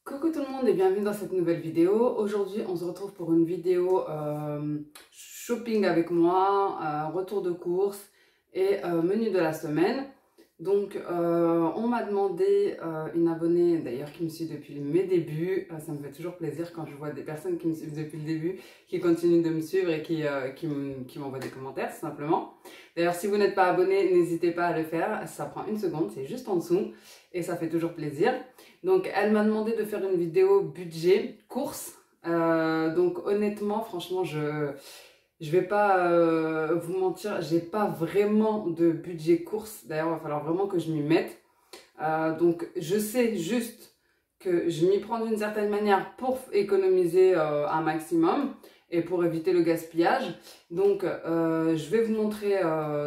Coucou tout le monde et bienvenue dans cette nouvelle vidéo. Aujourd'hui on se retrouve pour une vidéo shopping avec moi, retour de course et menu de la semaine. Donc on m'a demandé, une abonnée d'ailleurs qui me suit depuis mes débuts, ça me fait toujours plaisir quand je vois des personnes qui me suivent depuis le début, qui continuent de me suivre et qui m'envoient des commentaires tout simplement. D'ailleurs si vous n'êtes pas abonné, n'hésitez pas à le faire, ça prend une seconde, c'est juste en dessous et ça fait toujours plaisir. Donc elle m'a demandé de faire une vidéo budget course, donc honnêtement franchement je vais pas vous mentir, j'ai pas vraiment de budget course. D'ailleurs, il va falloir vraiment que je m'y mette. Donc, je sais juste que je m'y prends d'une certaine manière pour économiser un maximum et pour éviter le gaspillage. Donc, je vais vous montrer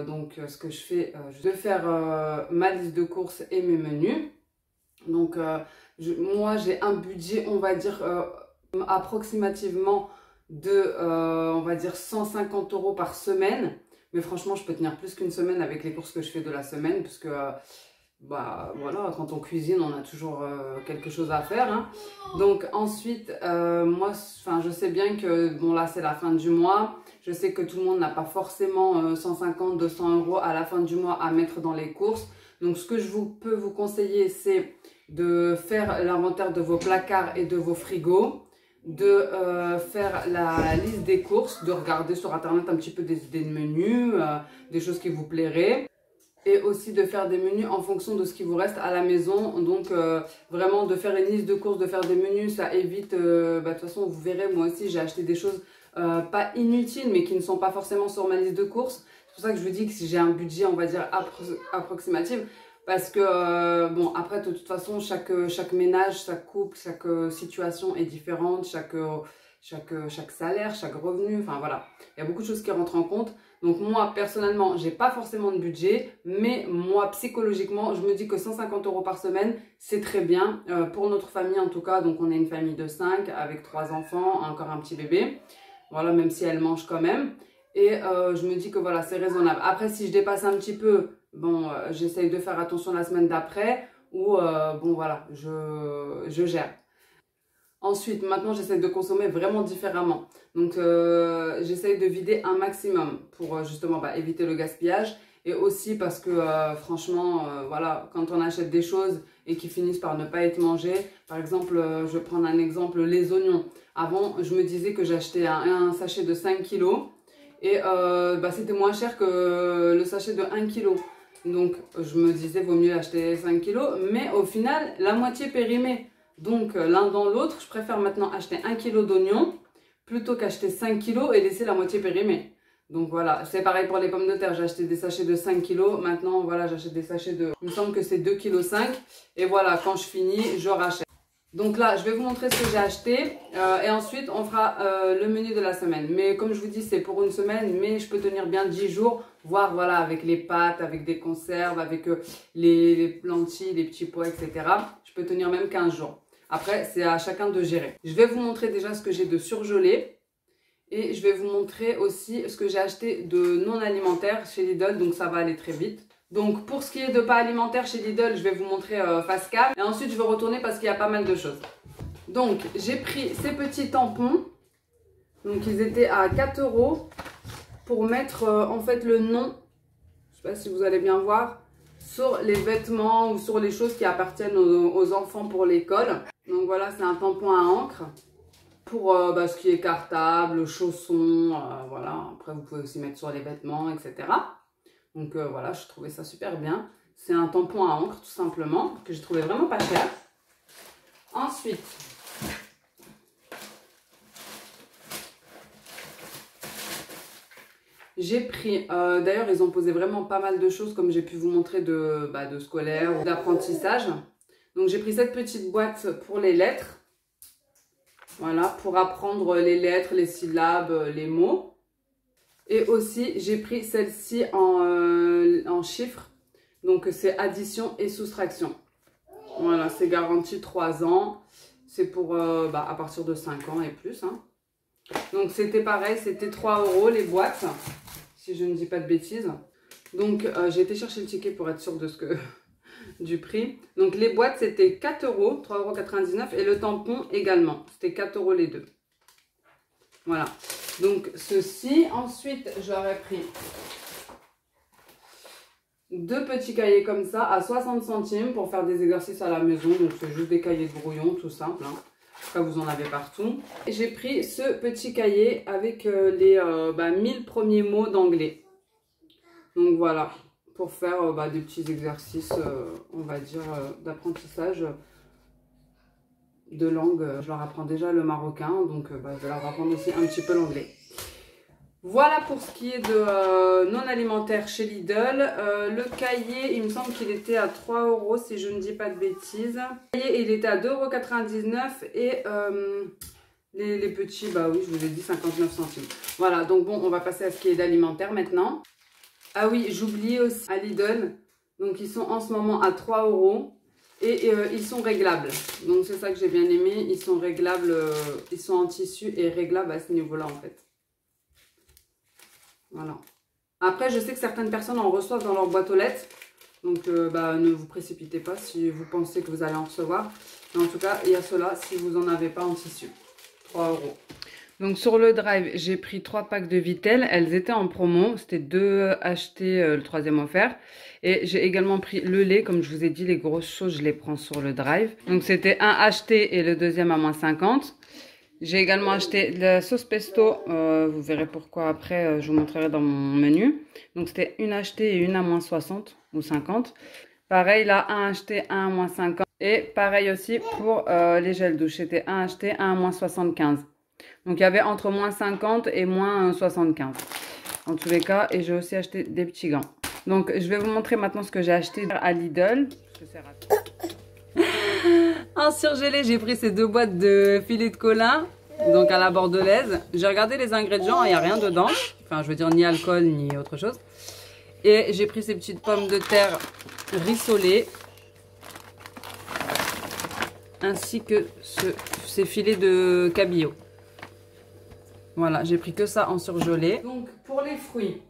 donc ce que je fais. Je vais faire ma liste de courses et mes menus. Donc, moi, j'ai un budget, on va dire, approximativement de, on va dire, 150 € par semaine. Mais franchement, je peux tenir plus qu'une semaine avec les courses que je fais de la semaine. Parce que, bah voilà, quand on cuisine, on a toujours quelque chose à faire. Hein. Donc ensuite, moi, je sais bien que, bon là, c'est la fin du mois. Je sais que tout le monde n'a pas forcément 150, 200 € à la fin du mois à mettre dans les courses. Donc ce que je peux vous conseiller, c'est de faire l'inventaire de vos placards et de vos frigos, de faire la liste des courses, de regarder sur internet un petit peu des idées de menus, des choses qui vous plairaient, et aussi de faire des menus en fonction de ce qui vous reste à la maison. Donc vraiment de faire une liste de courses, de faire des menus, ça évite, de toute façon vous verrez, moi aussi j'ai acheté des choses pas inutiles mais qui ne sont pas forcément sur ma liste de courses. C'est pour ça que je vous dis que si j'ai un budget, on va dire approximatif. Parce que, bon, après, de toute façon, chaque ménage, chaque couple, chaque situation est différente, chaque salaire, chaque revenu, enfin voilà. Il y a beaucoup de choses qui rentrent en compte. Donc moi, personnellement, j'ai pas forcément de budget, mais moi, psychologiquement, je me dis que 150 € par semaine, c'est très bien. Pour notre famille, en tout cas, donc on est une famille de 5 avec 3 enfants, encore un petit bébé. Voilà, même si elle mange quand même. Et je me dis que voilà, c'est raisonnable. Après, si je dépasse un petit peu, bon, j'essaye de faire attention la semaine d'après ou bon voilà, je gère. Ensuite, maintenant, j'essaie de consommer vraiment différemment. Donc, j'essaye de vider un maximum pour justement éviter le gaspillage. Et aussi parce que franchement, voilà, quand on achète des choses et qui finissent par ne pas être mangées, par exemple, je vais prendre un exemple, les oignons. Avant, je me disais que j'achetais un sachet de 5 kilos. Et c'était moins cher que le sachet de 1 kg. Donc je me disais vaut mieux acheter 5 kg. Mais au final, la moitié périmée. Donc l'un dans l'autre, je préfère maintenant acheter 1 kg d'oignons plutôt qu'acheter 5 kg et laisser la moitié périmée. Donc voilà, c'est pareil pour les pommes de terre. J'ai acheté des sachets de 5 kg. Maintenant voilà, j'achète des sachets de... Il me semble que c'est 2,5 kg. Et voilà, quand je finis, je rachète. Donc là, je vais vous montrer ce que j'ai acheté et ensuite on fera le menu de la semaine. Mais comme je vous dis, c'est pour une semaine, mais je peux tenir bien 10 jours, voire voilà, avec les pâtes, avec des conserves, avec les lentilles, les petits pois, etc. Je peux tenir même 15 jours. Après, c'est à chacun de gérer. Je vais vous montrer déjà ce que j'ai de surgelé et je vais vous montrer aussi ce que j'ai acheté de non alimentaire chez Lidl, donc ça va aller très vite. Donc pour ce qui est de pas alimentaire chez Lidl, je vais vous montrer face cam. Et ensuite je vais retourner parce qu'il y a pas mal de choses. Donc j'ai pris ces petits tampons. Donc ils étaient à 4 € pour mettre en fait le nom, je sais pas si vous allez bien voir, sur les vêtements ou sur les choses qui appartiennent aux enfants pour l'école. Donc voilà, c'est un tampon à encre pour ce qui est cartable, chaussons, voilà. Après vous pouvez aussi mettre sur les vêtements, etc. Donc voilà, je trouvais ça super bien. C'est un tampon à encre tout simplement, que j'ai trouvé vraiment pas cher. Ensuite, j'ai pris, d'ailleurs ils ont posé vraiment pas mal de choses comme j'ai pu vous montrer de scolaire ou d'apprentissage. Donc j'ai pris cette petite boîte pour les lettres. Voilà, pour apprendre les lettres, les syllabes, les mots. Et aussi, j'ai pris celle-ci en chiffres. Donc, c'est addition et soustraction. Voilà, c'est garanti 3 ans. C'est pour à partir de 5 ans et plus. Hein. Donc, c'était pareil, c'était 3 € les boîtes, si je ne dis pas de bêtises. Donc, j'ai été chercher le ticket pour être sûre de du prix. Donc les boîtes c'était 4 €, 3,99 € et le tampon également. C'était 4 € les deux. Voilà. Donc ceci. Ensuite j'aurais pris 2 petits cahiers comme ça à 60 centimes pour faire des exercices à la maison. Donc c'est juste des cahiers de brouillon tout simple. Hein. Là, vous en avez partout. J'ai pris ce petit cahier avec les 1000 premiers mots d'anglais. Donc voilà, pour faire des petits exercices, on va dire, d'apprentissage de langue. Je leur apprends déjà le marocain, donc je vais leur apprendre aussi un petit peu l'anglais. Voilà pour ce qui est de non alimentaire chez Lidl. Le cahier, il me semble qu'il était à 3 € si je ne dis pas de bêtises. Le cahier, il était à 2,99 € et les petits, bah oui, je vous ai dit 59 centimes. Voilà, donc bon, on va passer à ce qui est d'alimentaire maintenant. Ah oui, j'oubliais aussi à Lidl, donc ils sont en ce moment à 3 € et ils sont réglables. Donc c'est ça que j'ai bien aimé, ils sont réglables, ils sont en tissu et réglables à ce niveau-là en fait. Voilà. Après, je sais que certaines personnes en reçoivent dans leur boîte aux lettres. Donc, ne vous précipitez pas si vous pensez que vous allez en recevoir. Mais en tout cas, il y a cela si vous n'en avez pas en tissu. 3 €. Donc, sur le drive, j'ai pris 3 packs de Vittel. Elles étaient en promo. C'était 2 achetés, le 3e offert. Et j'ai également pris le lait. Comme je vous ai dit, les grosses choses, je les prends sur le drive. Donc, c'était un acheté et le deuxième à moins 50. J'ai également acheté de la sauce pesto, vous verrez pourquoi après, je vous montrerai dans mon menu. Donc c'était une achetée et une à moins 60 ou 50. Pareil là, un acheté, un à moins 50. Et pareil aussi pour les gels douche, c'était un acheté, un à moins 75. Donc il y avait entre moins 50 et moins 75. En tous les cas, et j'ai aussi acheté des petits gants. Donc je vais vous montrer maintenant ce que j'ai acheté à Lidl. Parce que c'est rapide. En surgelé, j'ai pris ces 2 boîtes de filets de Colin, donc à la bordelaise. J'ai regardé les ingrédients, il n'y a rien dedans. Enfin, je veux dire, ni alcool, ni autre chose. Et j'ai pris ces petites pommes de terre rissolées. Ainsi que ces filets de cabillaud. Voilà, j'ai pris que ça en surgelé. Donc, pour les fruits,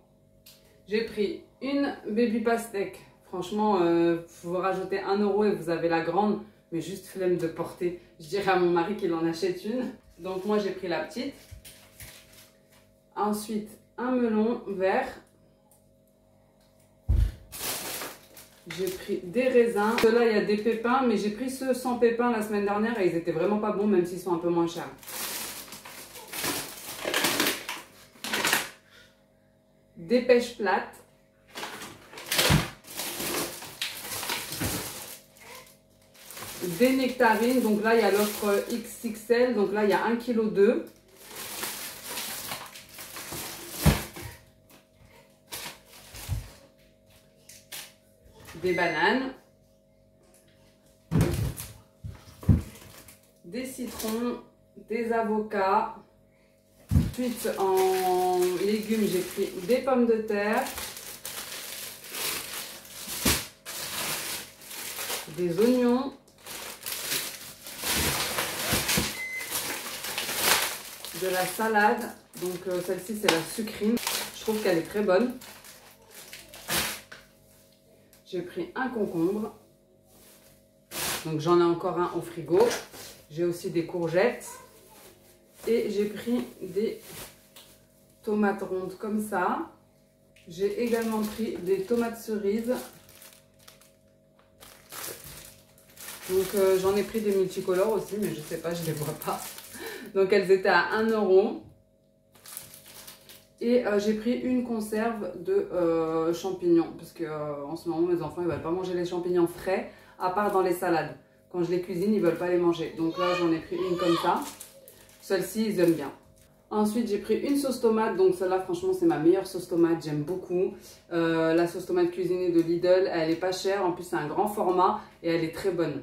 j'ai pris une baby pastèque. Franchement, vous rajoutez 1 € et vous avez la grande. Mais juste flemme de porter. Je dirais à mon mari qu'il en achète une. Donc moi j'ai pris la petite. Ensuite un melon vert. J'ai pris des raisins. Ceux-là il y a des pépins, mais j'ai pris ceux sans pépins la semaine dernière et ils étaient vraiment pas bons même s'ils sont un peu moins chers. Des pêches plates. Des nectarines, donc là il y a l'offre XXL, donc là il y a 1,2 kg. Des bananes. Des citrons, des avocats. Ensuite en légumes j'ai pris des pommes de terre. Des oignons. De la salade, donc celle-ci c'est la sucrine, je trouve qu'elle est très bonne. J'ai pris un concombre, donc j'en ai encore un au frigo. J'ai aussi des courgettes et j'ai pris des tomates rondes comme ça. J'ai également pris des tomates cerises. Donc j'en ai pris des multicolores aussi, mais je sais pas, je les vois pas. Donc elles étaient à 1 €. Et j'ai pris une conserve de champignons. Parce que en ce moment, mes enfants, ils veulent pas manger les champignons frais, à part dans les salades. Quand je les cuisine, ils veulent pas les manger. Donc là, j'en ai pris une comme ça. Celle-ci, ils aiment bien. Ensuite, j'ai pris une sauce tomate. Donc celle-là, franchement, c'est ma meilleure sauce tomate. J'aime beaucoup. La sauce tomate cuisinée de Lidl, elle est pas chère. En plus, c'est un grand format et elle est très bonne.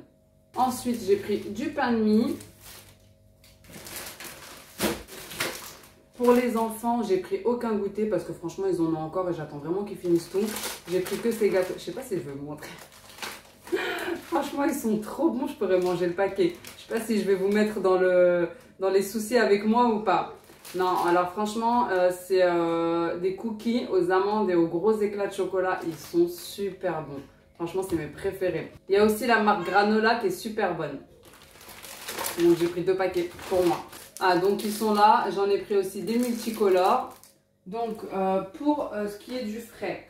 Ensuite, j'ai pris du pain de mie. Pour les enfants, j'ai pris aucun goûter parce que franchement, ils en ont encore et j'attends vraiment qu'ils finissent tout. J'ai pris que ces gâteaux. Je sais pas si je vais vous montrer. Franchement, ils sont trop bons. Je pourrais manger le paquet. Je sais pas si je vais vous mettre dans les soucis avec moi ou pas. Non, alors franchement, c'est des cookies aux amandes et aux gros éclats de chocolat. Ils sont super bons. Franchement, c'est mes préférés. Il y a aussi la marque Granola qui est super bonne. Donc j'ai pris 2 paquets pour moi. Ah, donc ils sont là. J'en ai pris aussi des multicolores. Donc pour ce qui est du frais,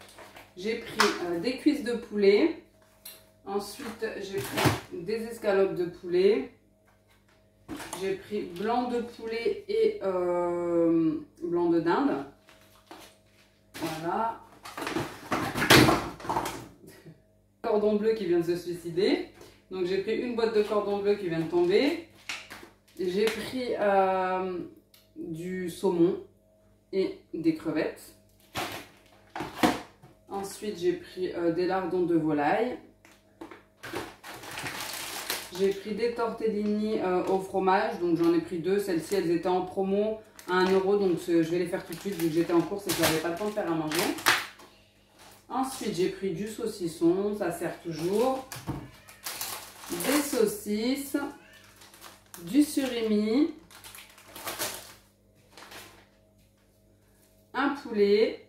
j'ai pris des cuisses de poulet. Ensuite, j'ai pris des escalopes de poulet. J'ai pris blanc de poulet et blanc de dinde. Voilà. Cordon bleu qui vient de se suicider. Donc j'ai pris une boîte de cordon bleu qui vient de tomber. J'ai pris du saumon et des crevettes. Ensuite j'ai pris des lardons de volaille. J'ai pris des tortellini au fromage, donc j'en ai pris 2. Celles-ci, elles étaient en promo à 1 €, donc je vais les faire tout de suite vu que j'étais en course et que je n'avais pas le temps de faire à manger. Ensuite, j'ai pris du saucisson, ça sert toujours. Des saucisses, du surimi, un poulet.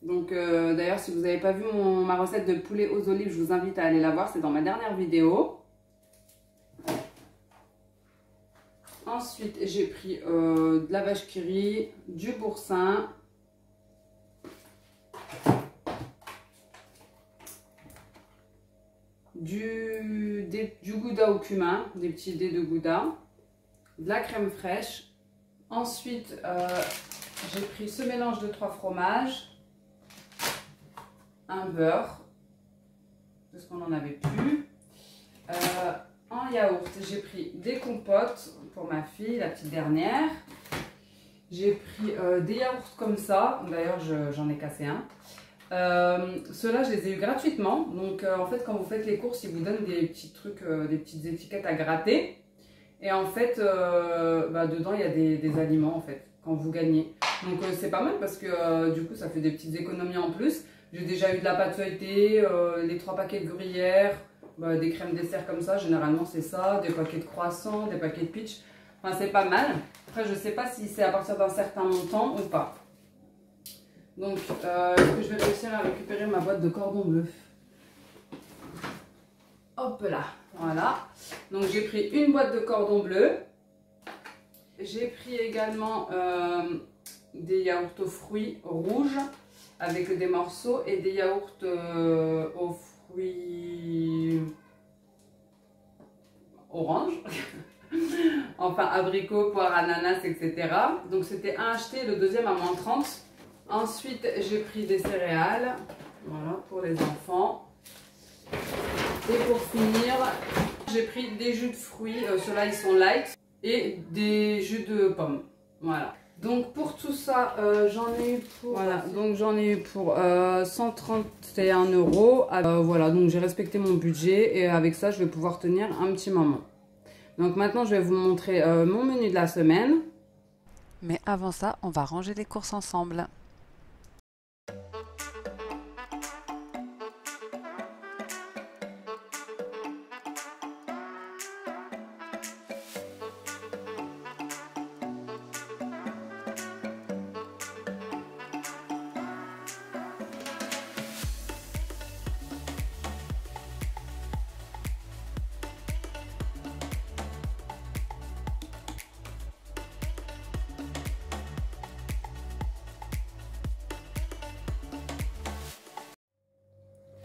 Donc d'ailleurs, si vous n'avez pas vu ma recette de poulet aux olives, je vous invite à aller la voir, c'est dans ma dernière vidéo. Ensuite, j'ai pris de la vache qui rit, du boursin, du gouda au cumin, des petits dés de gouda, de la crème fraîche. Ensuite, j'ai pris ce mélange de 3 fromages, un beurre, parce qu'on n'en avait plus. En yaourt, j'ai pris des compotes pour ma fille, la petite dernière. J'ai pris des yaourts comme ça, d'ailleurs j'en ai cassé un. Ceux-là, je les ai eu gratuitement. Donc en fait, quand vous faites les courses, ils vous donnent des petits trucs, des petites étiquettes à gratter. Et en fait, dedans, il y a des aliments en fait, quand vous gagnez. Donc c'est pas mal parce que du coup, ça fait des petites économies en plus. J'ai déjà eu de la pâte feuilletée, les 3 paquets de gruyère. Des crèmes dessert comme ça, généralement c'est ça, des paquets de croissants, des paquets de peach, enfin c'est pas mal. Après je sais pas si c'est à partir d'un certain montant ou pas. Donc est-ce que je vais réussir à récupérer ma boîte de cordon bleu? Hop là, voilà. Donc j'ai pris une boîte de cordon bleu. J'ai pris également des yaourts aux fruits rouges avec des morceaux et des yaourts aux fruits orange, enfin abricot, poire, ananas, etc. Donc c'était un acheté, le deuxième à moins 30. Ensuite j'ai pris des céréales, voilà, pour les enfants. Et pour finir, j'ai pris des jus de fruits, ceux-là ils sont light, et des jus de pommes, voilà. Donc pour tout ça, j'en ai eu pour, voilà, donc j'en ai eu pour 131 €. Voilà, donc j'ai respecté mon budget et avec ça, je vais pouvoir tenir un petit moment. Donc maintenant, je vais vous montrer mon menu de la semaine. Mais avant ça, on va ranger les courses ensemble.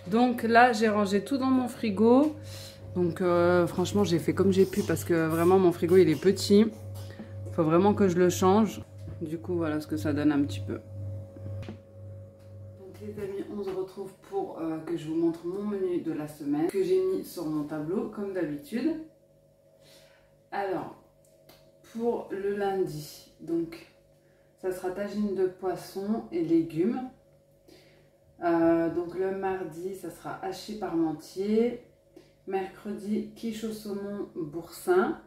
Donc là, j'ai rangé tout dans mon frigo. Donc franchement, j'ai fait comme j'ai pu parce que vraiment, mon frigo, il est petit. Il faut vraiment que je le change. Du coup, voilà ce que ça donne un petit peu. Donc les amis, on se retrouve pour que je vous montre mon menu de la semaine que j'ai mis sur mon tableau, comme d'habitude. Alors, pour le lundi, donc ça sera tagine de poisson et légumes. Donc le mardi, ça sera hachis parmentier. Mercredi, quiche au saumon boursin.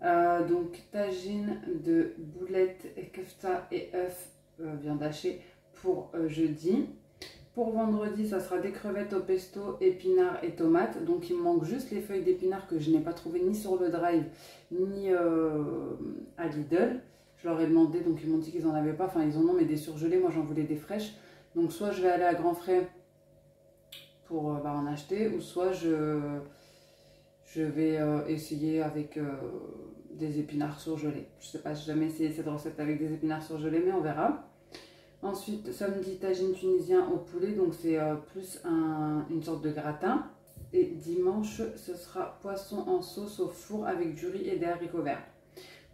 Donc tagine de boulettes, kefta et œufs, viande hachée pour jeudi. Pour vendredi, ça sera des crevettes au pesto, épinards et tomates. Donc il me manque juste les feuilles d'épinards que je n'ai pas trouvées ni sur le drive ni à Lidl. Je leur ai demandé, donc ils m'ont dit qu'ils n'en avaient pas. Enfin, ils en ont, mais des surgelés. Moi, j'en voulais des fraîches. Donc soit je vais aller à Grand Frais pour en acheter, ou soit je vais essayer avec des épinards surgelés. Je sais pas, j'ai jamais essayé cette recette avec des épinards surgelés, mais on verra. Ensuite, samedi, tagine tunisien au poulet, donc c'est plus une sorte de gratin. Et dimanche, ce sera poisson en sauce au four avec du riz et des haricots verts.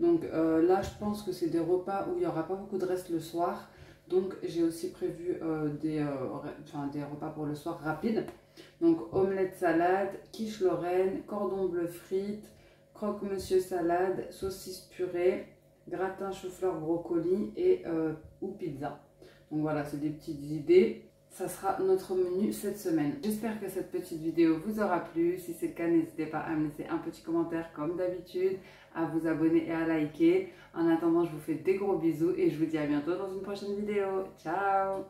Donc là, je pense que c'est des repas où il n'y aura pas beaucoup de reste le soir. Donc j'ai aussi prévu des repas pour le soir rapides. Donc omelette salade, quiche Lorraine, cordon bleu frites, croque-monsieur salade, saucisse purée, gratin chou-fleur brocoli et ou pizza. Donc voilà, c'est des petites idées. Ça sera notre menu cette semaine. J'espère que cette petite vidéo vous aura plu. Si c'est le cas, n'hésitez pas à me laisser un petit commentaire comme d'habitude, à vous abonner et à liker. En attendant, je vous fais des gros bisous et je vous dis à bientôt dans une prochaine vidéo. Ciao!